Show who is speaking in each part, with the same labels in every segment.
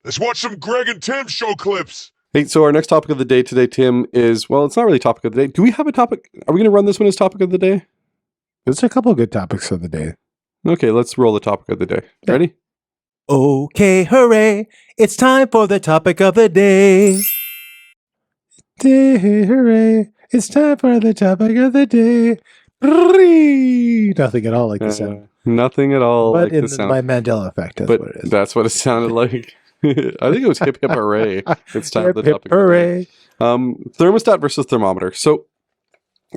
Speaker 1: Let's watch some Greg and Tim show clips.
Speaker 2: Hey, so our next topic of the day today, Tim, is, well, it's not really topic of the day. Do we have a topic? Are we going to run this one as topic of the day?
Speaker 3: There's a couple of good topics of the day.
Speaker 2: Okay, let's roll the topic of the day. Ready?
Speaker 4: Okay, hooray. It's time for the topic of the day.
Speaker 3: Hooray. It's time for the topic of the day. Nothing at all like the sound.
Speaker 2: Nothing at all
Speaker 3: But
Speaker 2: like
Speaker 3: in
Speaker 2: the sound.
Speaker 3: my Mandela effect, that's
Speaker 2: But
Speaker 3: what it is.
Speaker 2: that's what it sounded like. I think it was hip hip hooray. It's time for the
Speaker 3: Hip,
Speaker 2: topic
Speaker 3: hooray.
Speaker 2: of the day. Thermostat versus thermometer. So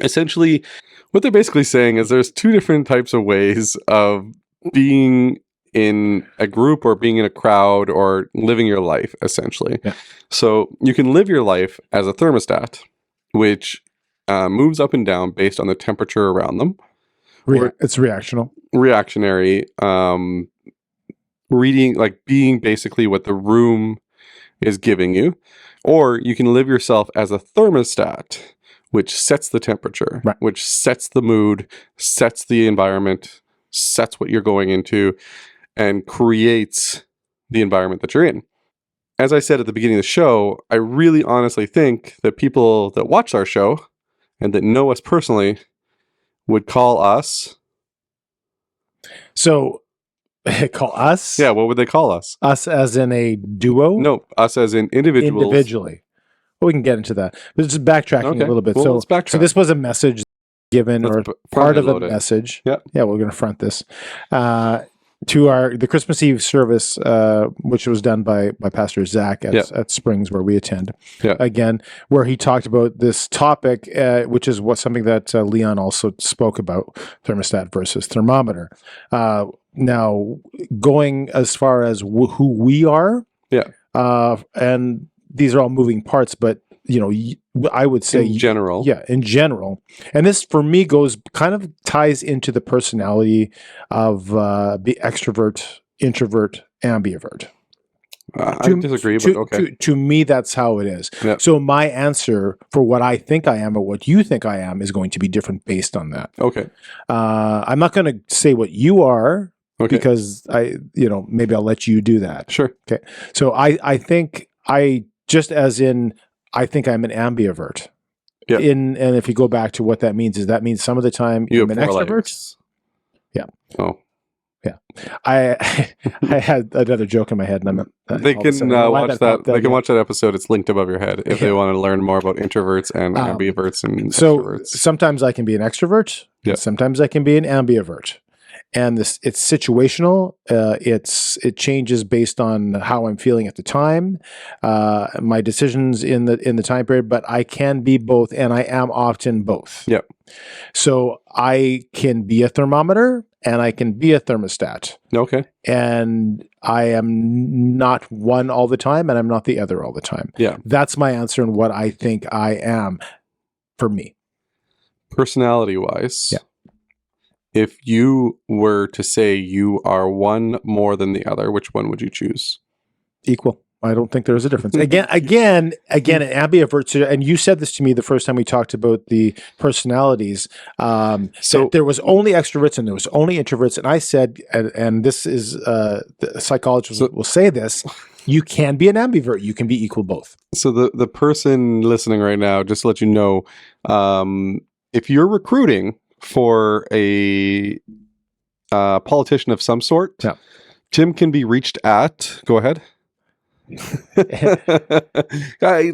Speaker 2: essentially, what they're basically saying is there's two different types of ways of being in a group or being in a crowd or living your life, essentially.
Speaker 3: Yeah.
Speaker 2: So you can live your life as a thermostat, which moves up and down based on the temperature around them.
Speaker 3: It's reactional.
Speaker 2: Reactionary, reading, like being basically what the room is giving you. Or you can live yourself as a thermostat, which sets the temperature,
Speaker 3: Right.
Speaker 2: which sets the mood, sets the environment, sets what you're going into, and creates the environment that you're in. As I said at the beginning of the show, I really honestly think that people that watch our show and that know us personally would call us...
Speaker 3: So, call us?
Speaker 2: Yeah, what would they call us?
Speaker 3: Us as in a duo?
Speaker 2: No, us as in individuals.
Speaker 3: Individually. Well, we can get into that. But just backtracking
Speaker 2: Okay.
Speaker 3: a little bit.
Speaker 2: Well,
Speaker 3: so,
Speaker 2: let's backtrack.
Speaker 3: so this was a message given,
Speaker 2: Let's
Speaker 3: or
Speaker 2: front
Speaker 3: part of
Speaker 2: load
Speaker 3: a
Speaker 2: it.
Speaker 3: message.
Speaker 2: Yeah.
Speaker 3: Yeah, we're going to front this. To the Christmas Eve service, which was done by Pastor Zach at Springs, where we attend.
Speaker 2: Yeah.
Speaker 3: Again, where he talked about this topic, which is something that Leon also spoke about: thermostat versus thermometer. Now, going as far as who we are, and these are all moving parts, but I would say
Speaker 2: In general.
Speaker 3: yeah, in general. And this for me ties into the personality of the extrovert, introvert, ambivert.
Speaker 2: I disagree, but okay.
Speaker 3: To me, that's how it is.
Speaker 2: Yep.
Speaker 3: So my answer for what I think I am or what you think I am is going to be different based on that.
Speaker 2: Okay.
Speaker 3: I'm not going to say what you are because maybe I'll let you do that.
Speaker 2: Sure.
Speaker 3: Okay. So I think I think I'm an ambivert.
Speaker 2: Yeah.
Speaker 3: And if you go back to what that means, that means some of the time
Speaker 2: You
Speaker 3: I'm
Speaker 2: have
Speaker 3: an
Speaker 2: four
Speaker 3: extrovert.
Speaker 2: legs.
Speaker 3: Yeah.
Speaker 2: Oh.
Speaker 3: Yeah. I had another joke in my head, and
Speaker 2: They can watch that. They can watch that episode. It's linked above your head if they want to learn more about introverts and ambiverts and
Speaker 3: so
Speaker 2: extroverts.
Speaker 3: sometimes I can be an extrovert.
Speaker 2: Yeah.
Speaker 3: Sometimes I can be an ambivert. And it's situational. It changes based on how I'm feeling at the time, my decisions in the time period. But I can be both, and I am often both.
Speaker 2: Yep.
Speaker 3: So I can be a thermometer, and I can be a thermostat.
Speaker 2: Okay.
Speaker 3: And I am not one all the time, and I'm not the other all the time.
Speaker 2: Yeah.
Speaker 3: That's my answer and what I think I am for me.
Speaker 2: Personality-wise.
Speaker 3: Yeah.
Speaker 2: If you were to say you are one more than the other, which one would you choose?
Speaker 3: Equal. I don't think there's a difference. Again, an ambivert. And you said this to me the first time we talked about the personalities. So there was only extroverts and there was only introverts. And I said, and this is the psychologists will say this: you can be an ambivert. You can be equal both.
Speaker 2: So the person listening right now, just to let you know, if you're recruiting for a politician of some sort, Tim can be reached at. Go ahead. It's a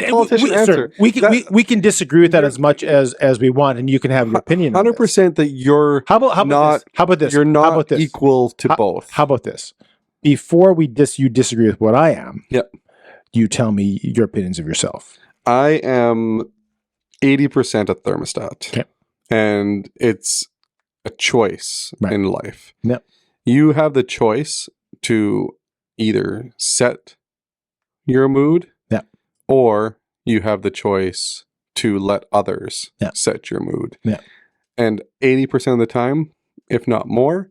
Speaker 2: politician answer.
Speaker 3: We can disagree with that as much as we want, and you can have your opinion.
Speaker 2: 100% that you're
Speaker 3: how about this?
Speaker 2: You're not
Speaker 3: how about this?
Speaker 2: equal to both.
Speaker 3: How about this? Before you disagree with what I am.
Speaker 2: Yep.
Speaker 3: You tell me your opinions of yourself.
Speaker 2: I am 80% a thermostat.
Speaker 3: Okay.
Speaker 2: And it's a choice in life.
Speaker 3: Yep.
Speaker 2: You have the choice to either set your mood, or you have the choice to let others set your mood.
Speaker 3: Yeah.
Speaker 2: And 80% of the time, if not more,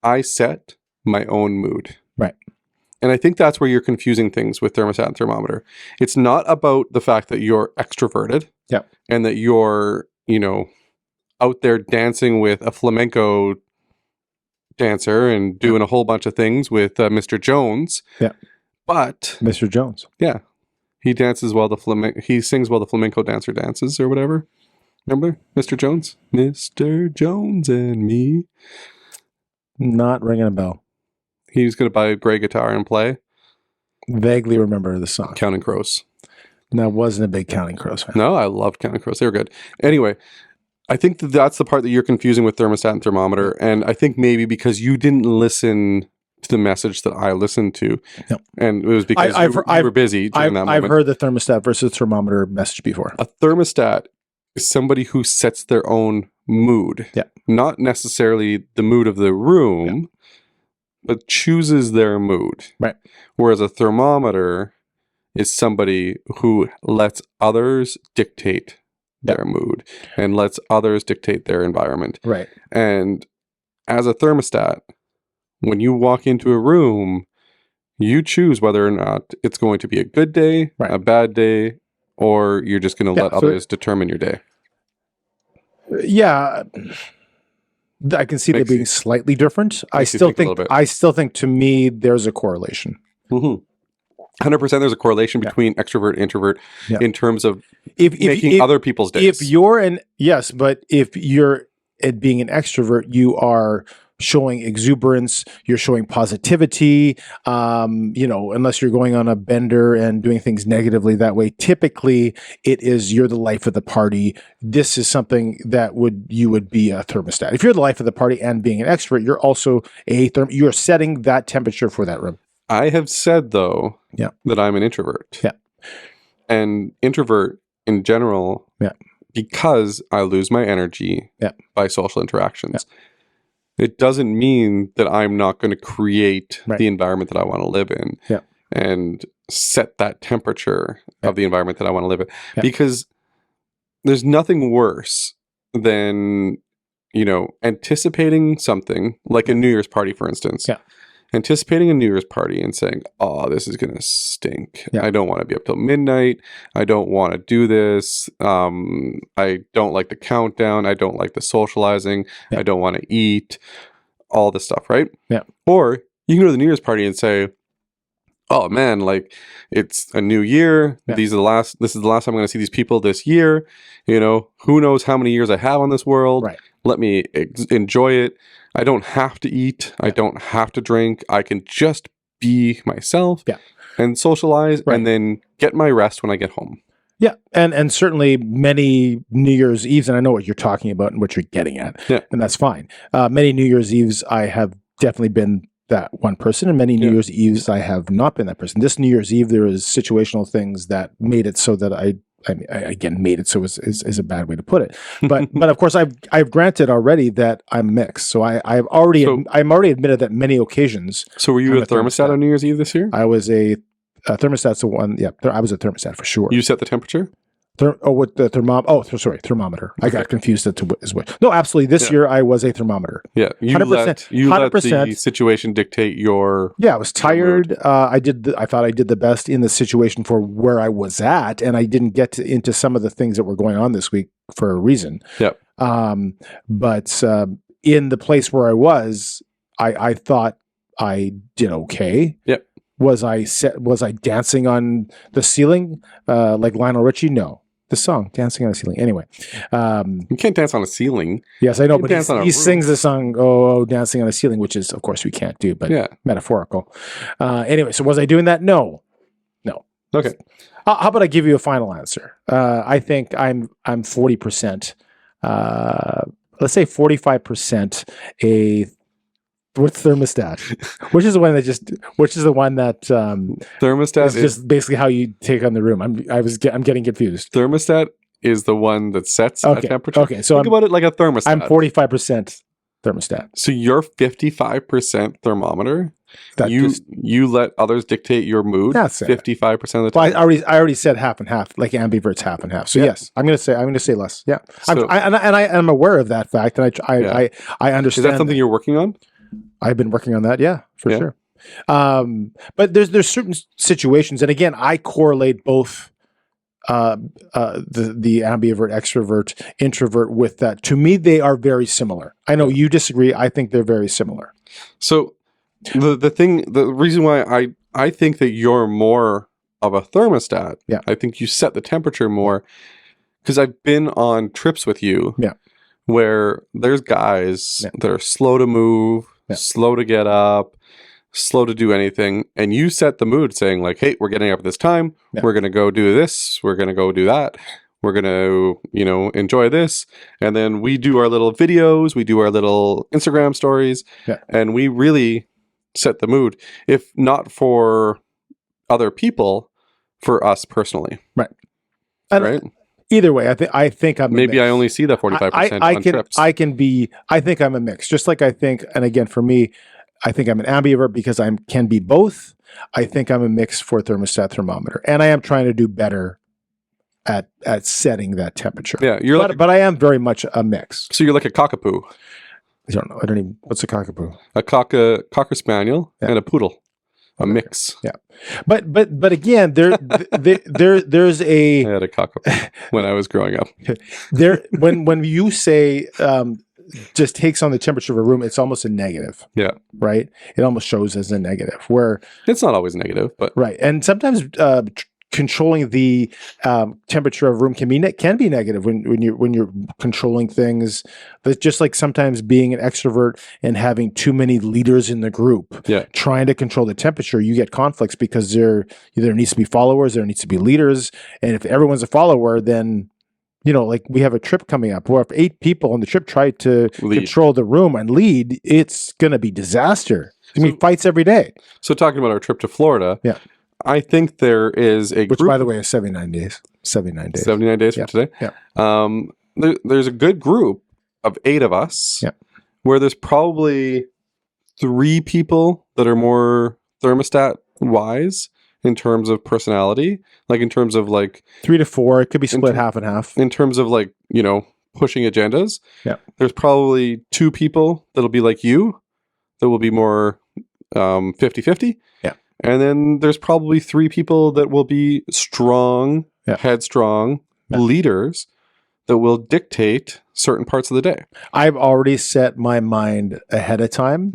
Speaker 2: I set my own mood.
Speaker 3: Right.
Speaker 2: And I think that's where you're confusing things with thermostat and thermometer. It's not about the fact that you're extroverted and that you're, out there dancing with a flamenco dancer and doing a whole bunch of things with Mr. Jones.
Speaker 3: Yeah.
Speaker 2: But
Speaker 3: Mr. Jones.
Speaker 2: yeah, he dances while he sings while the flamenco dancer dances or whatever. Remember, Mr. Jones? Mr. Jones and me.
Speaker 3: Not ringing a bell.
Speaker 2: He was going to buy a gray guitar and play
Speaker 3: Vaguely remember the song.
Speaker 2: Counting Crows.
Speaker 3: No, I wasn't a big Counting Crows fan.
Speaker 2: No, I loved Counting Crows. They were good. Anyway, I think that's the part that you're confusing with thermostat and thermometer. And I think maybe because you didn't listen to the message that I listened to.
Speaker 3: Yep.
Speaker 2: And it was because you were busy during that moment.
Speaker 3: I've heard the thermostat versus thermometer message before.
Speaker 2: A thermostat is somebody who sets their own mood.
Speaker 3: Yeah.
Speaker 2: Not necessarily the mood of the room, but chooses their mood.
Speaker 3: Right.
Speaker 2: Whereas a thermometer is somebody who lets others dictate their mood and lets others dictate their environment.
Speaker 3: Right.
Speaker 2: And as a thermostat, when you walk into a room, you choose whether or not it's going to be a good day, a bad day, or you're just going to let others determine your day.
Speaker 3: Yeah. I can see they being slightly different. I still think to me there's a correlation.
Speaker 2: 100% there's a correlation between extrovert and introvert in terms of making other people's days.
Speaker 3: If you're but if you're being an extrovert, you are showing exuberance, you're showing positivity, unless you're going on a bender and doing things negatively that way. Typically, it is you're the life of the party. This is something that you would be a thermostat. If you're the life of the party and being an extrovert, you're also you're setting that temperature for that room.
Speaker 2: I have said, though, that I'm an introvert.
Speaker 3: Yeah.
Speaker 2: And introvert in general, because I lose my energy by social interactions. Yeah. It doesn't mean that I'm not going to create the environment that I want to live in and set that temperature of the environment that I want to live in. Because there's nothing worse than, anticipating something like a New Year's party, for instance. Yeah. Anticipating a New Year's party and saying, oh, this is going to stink. Yeah. I don't want to be up till midnight. I don't want to do this. I don't like the countdown. I don't like the socializing. Yeah. I don't want to eat. All this stuff, right?
Speaker 3: Yeah.
Speaker 2: Or you can go to the New Year's party and say, oh man, like it's a new year. Yeah. This is the last time I'm going to see these people this year. Who knows how many years I have on this world.
Speaker 3: Right.
Speaker 2: Let me enjoy it. I don't have to eat. I don't have to drink. I can just be myself and socialize and then get my rest when I get home.
Speaker 3: Yeah. And certainly many New Year's Eves, and I know what you're talking about and what you're getting at, and that's fine. Many New Year's Eves, I have definitely been that one person, and many New Year's Eves, I have not been that person. This New Year's Eve, there is situational things that made it so that I made it so is a bad way to put it, but of course I've granted already that I'm mixed. So I'm already admitted that many occasions.
Speaker 2: So were you a thermostat on New Year's Eve this year?
Speaker 3: I was a thermostat's the one. Yeah, I was a thermostat for sure.
Speaker 2: You set the temperature?
Speaker 3: Thermometer. I got confused as well. No, absolutely. This year I was a thermometer.
Speaker 2: Yeah, you 100%, let the situation dictate your.
Speaker 3: Yeah, I was tired. I thought I did the best in the situation for where I was at, and I didn't get into some of the things that were going on this week for a reason.
Speaker 2: Yeah.
Speaker 3: But in the place where I was, I thought I did okay.
Speaker 2: Yep.
Speaker 3: Was I dancing on the ceiling like Lionel Richie? No. The song "Dancing on a Ceiling." Anyway,
Speaker 2: you can't dance on a ceiling.
Speaker 3: Yes, I know, but he sings the song "Oh, Dancing on a Ceiling," which is, of course, we can't do, but metaphorical. Anyway, so was I doing that? No.
Speaker 2: Okay.
Speaker 3: How about I give you a final answer? I think I'm 40%. Let's say 45% with thermostat, which is the one that
Speaker 2: thermostat
Speaker 3: is just basically how you take on the room. I'm getting confused.
Speaker 2: Thermostat is the one that sets a temperature.
Speaker 3: Okay, so
Speaker 2: think about it like a thermostat.
Speaker 3: I'm 45% thermostat.
Speaker 2: So you're 55% thermometer. You let others dictate your mood.
Speaker 3: That's
Speaker 2: 55% of the
Speaker 3: time.
Speaker 2: Well,
Speaker 3: I already said half and half, like ambiverts half and half. So yes, I'm going to say less. Yeah,
Speaker 2: so,
Speaker 3: I'm aware of that fact, and I understand.
Speaker 2: Is that something you're working on?
Speaker 3: I've been working on that, for sure. But there's certain situations, and again, I correlate both the ambivert, extrovert, introvert with that. To me, they are very similar. I know you disagree. I think they're very similar.
Speaker 2: So the reason why I think that you're more of a thermostat.
Speaker 3: Yeah.
Speaker 2: I think you set the temperature more because I've been on trips with you
Speaker 3: Yeah.
Speaker 2: where there's guys
Speaker 3: Yeah.
Speaker 2: that are slow to move,
Speaker 3: Yeah.
Speaker 2: slow to get up, slow to do anything. And you set the mood saying like, hey, we're getting up at this time.
Speaker 3: Yeah.
Speaker 2: We're going to go do this. We're going to go do that. We're going to, enjoy this. And then we do our little videos. We do our little Instagram stories.
Speaker 3: Yeah.
Speaker 2: And we really set the mood. If not for other people, for us personally.
Speaker 3: And
Speaker 2: right?
Speaker 3: Either way, I think I'm
Speaker 2: Maybe
Speaker 3: a
Speaker 2: I
Speaker 3: mix.
Speaker 2: only see that 45%
Speaker 3: I
Speaker 2: on
Speaker 3: can
Speaker 2: trips.
Speaker 3: I think I'm a mix. Just like I think, and again for me, I think I'm an ambivert because I can be both. I think I'm a mix for thermostat thermometer, and I am trying to do better at setting that temperature.
Speaker 2: Yeah,
Speaker 3: but I am very much a mix.
Speaker 2: So you're like a cockapoo.
Speaker 3: I don't know. I don't even. What's a cockapoo?
Speaker 2: A cocker spaniel and a poodle. A mix.
Speaker 3: Yeah, but again, there's a
Speaker 2: I had a cockapoo when I was growing up.
Speaker 3: when you say just takes on the temperature of a room, it's almost a negative.
Speaker 2: Yeah.
Speaker 3: Right. It almost shows as a negative where
Speaker 2: it's not always negative, but
Speaker 3: right. And sometimes controlling the temperature of a room can be negative when you're controlling things. But just like sometimes being an extrovert and having too many leaders in the group, trying to control the temperature, you get conflicts because there needs to be followers, there needs to be leaders, and if everyone's a follower, then like we have a trip coming up where if 8 people on the trip try to control the room and lead, it's going to be disaster. Fights every day. So
Speaker 2: talking about our trip to Florida, I think there is a
Speaker 3: which,
Speaker 2: group,
Speaker 3: by the way, is 79 days. 79 days.
Speaker 2: 79 days from today.
Speaker 3: Yeah.
Speaker 2: There's a good group of 8 of us where there's probably 3 people that are more thermostat wise in terms of personality, like in terms of like
Speaker 3: 3 to 4. It could be split half and half.
Speaker 2: In terms of like, pushing agendas.
Speaker 3: Yeah.
Speaker 2: There's probably 2 people that'll be like you that will be more 50-50.
Speaker 3: Yeah.
Speaker 2: And then there's probably 3 people that will be strong, headstrong leaders that will dictate certain parts of the day.
Speaker 3: I've already set my mind ahead of time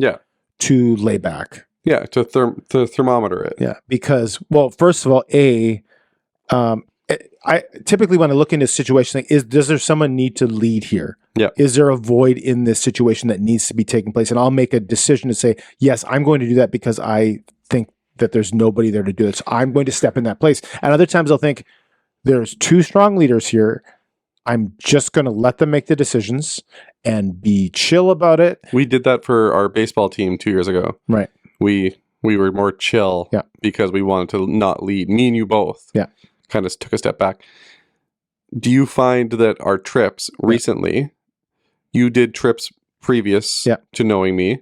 Speaker 3: to lay back.
Speaker 2: Yeah, to thermometer it.
Speaker 3: Yeah, because, well, first of all, I typically when I look into a situation, does there someone need to lead here?
Speaker 2: Yeah.
Speaker 3: Is there a void in this situation that needs to be taking place? And I'll make a decision to say, yes, I'm going to do that because I think that there's nobody there to do it. So I'm going to step in that place. And other times I'll think there's 2 strong leaders here. I'm just going to let them make the decisions and be chill about it.
Speaker 2: We did that for our baseball team 2 years ago.
Speaker 3: Right.
Speaker 2: We were more chill because we wanted to not lead. Me and you both.
Speaker 3: Yeah.
Speaker 2: Kind of took a step back. Do you find that our trips recently, you did trips previous to knowing me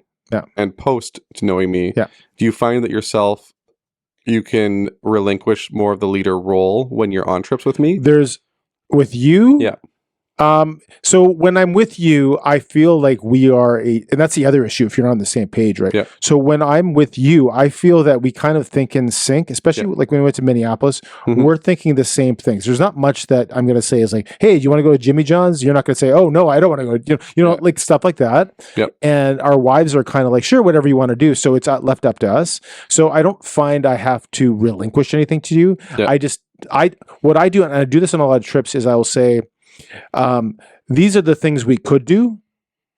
Speaker 2: and post to knowing me.
Speaker 3: Yeah.
Speaker 2: Do you find that you can relinquish more of the leader role when you're on trips with me?
Speaker 3: With you?
Speaker 2: Yeah.
Speaker 3: So when I'm with you, I feel like we are and that's the other issue if you're not on the same page, right?
Speaker 2: Yeah.
Speaker 3: So when I'm with you, I feel that we kind of think in sync, especially like when we went to Minneapolis, we're thinking the same things. There's not much that I'm going to say is like, hey, do you want to go to Jimmy John's? You're not going to say, oh, no, I don't want to go, like stuff like that.
Speaker 2: Yep.
Speaker 3: And our wives are kind of like, sure, whatever you want to do. So it's left up to us. So I don't find I have to relinquish anything to you.
Speaker 2: Yeah.
Speaker 3: What I do, and I do this on a lot of trips, is I will say, these are the things we could do.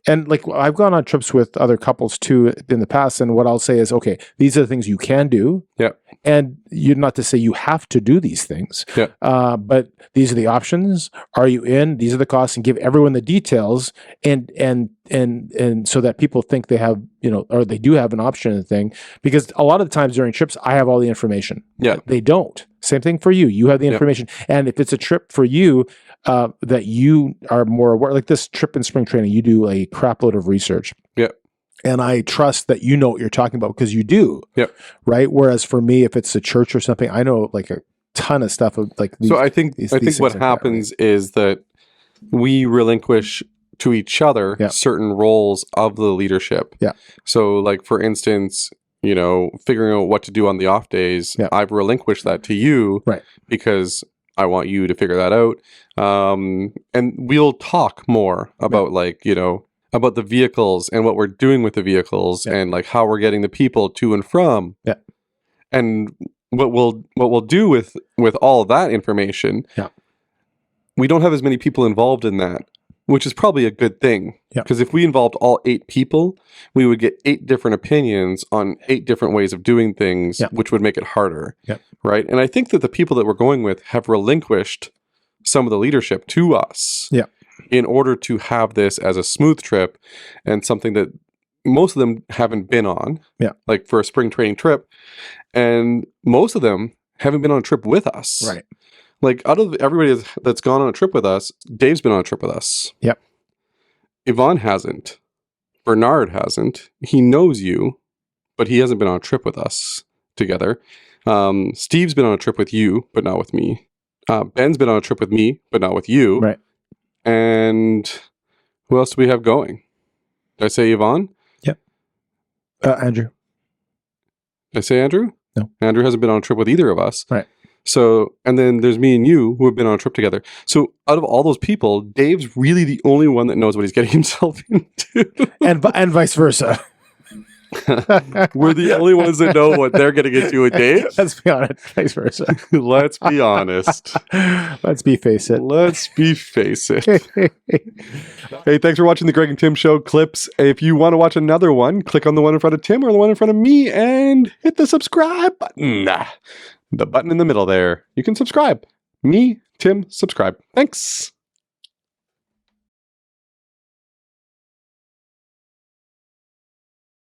Speaker 3: And like I've gone on trips with other couples too in the past, and what I'll say is, okay, these are the things you can do.
Speaker 2: Yeah.
Speaker 3: And you're not to say you have to do these things.
Speaker 2: Yeah.
Speaker 3: But these are the options. Are you in? These are the costs, and give everyone the details and so that people think they have, or they do have an option in the thing. Because a lot of the times during trips, I have all the information.
Speaker 2: Yeah.
Speaker 3: They don't. Same thing for you. You have the information. And if it's a trip for you, that you are more aware, like this trip in spring training, you do a crap load of research.
Speaker 2: Yeah.
Speaker 3: And I trust that you know what you're talking about because you do.
Speaker 2: Yep.
Speaker 3: Right. Whereas for me, if it's a church or something, I know like a ton of stuff of like these,
Speaker 2: so I think what happens is that we relinquish to each other certain roles of the leadership.
Speaker 3: Yeah. So
Speaker 2: like for instance, figuring out what to do on the off days, I've relinquished that to you,
Speaker 3: right?
Speaker 2: Because I want you to figure that out. And we'll talk more about about the vehicles and what we're doing with the vehicles and like how we're getting the people to and from.
Speaker 3: Yeah.
Speaker 2: And what we'll do with all of that information,
Speaker 3: Yeah.
Speaker 2: we don't have as many people involved in that, which is probably a good thing.
Speaker 3: Yeah.
Speaker 2: Because if we involved all 8 people, we would get 8 different opinions on 8 different ways of doing things,
Speaker 3: Yeah.
Speaker 2: which would make it harder.
Speaker 3: Yeah.
Speaker 2: Right. And I think that the people that we're going with have relinquished some of the leadership to us.
Speaker 3: Yeah.
Speaker 2: In order to have this as a smooth trip and something that most of them haven't been on.
Speaker 3: Yeah.
Speaker 2: Like for a spring training trip. And most of them haven't been on a trip with us.
Speaker 3: Right.
Speaker 2: Like out of everybody that's gone on a trip with us, Dave's been on a trip with us.
Speaker 3: Yep.
Speaker 2: Yvonne hasn't. Bernard hasn't. He knows you, but he hasn't been on a trip with us together. Steve's been on a trip with you, but not with me. Ben's been on a trip with me, but not with you.
Speaker 3: Right.
Speaker 2: And who else do we have going? Did I say Yvonne?
Speaker 3: Yep. Andrew.
Speaker 2: Did I say Andrew?
Speaker 3: No.
Speaker 2: Andrew hasn't been on a trip with either of us.
Speaker 3: Right.
Speaker 2: So, and then there's me and you who have been on a trip together. So out of all those people, Dave's really the only one that knows what he's getting himself into.
Speaker 3: and vice versa.
Speaker 2: We're the only ones that know what they're getting into with Dave.
Speaker 3: Let's be honest. Vice versa.
Speaker 2: Let's be honest.
Speaker 3: Let's face it.
Speaker 2: Let's face it. Hey, thanks for watching the Greg and Tim Show clips. If you want to watch another one, click on the one in front of Tim or the one in front of me and hit the subscribe button. The button in the middle there. You can subscribe. Me, Tim, subscribe. Thanks.